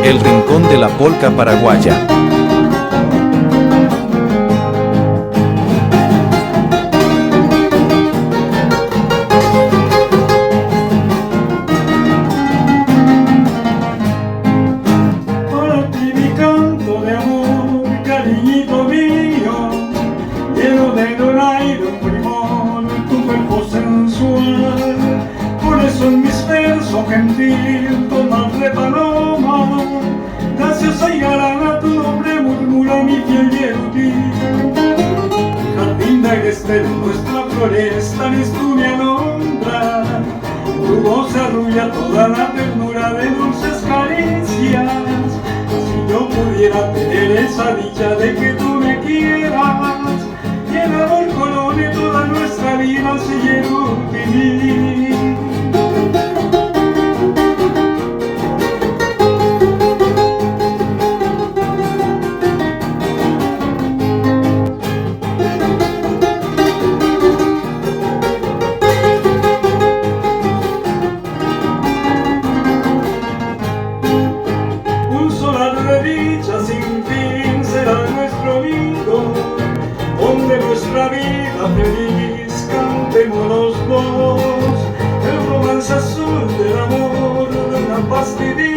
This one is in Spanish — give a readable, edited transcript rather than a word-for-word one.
El rincón de la polca paraguaya. Para ti mi canto de amor, cariñito mío, lleno de donaire, un primor, tu cuerpo sensual. Por eso en mis versos gentil, tomas de paloma, graciosa y galana tu nombre murmura mi fiel Yerutí. Jardín de agreste de nuestra floresta, eres tú mi alondra, tu voz arrulla toda la ternura de dulces caricias. Si yo pudiera tener esa dicha de que tú me quieras, y el amor colone toda nuestra vida, se Yerutí. Sin fin será nuestro nido, donde nuestra vida feliz cantemos los dos el romance azul del amor de una pastilla.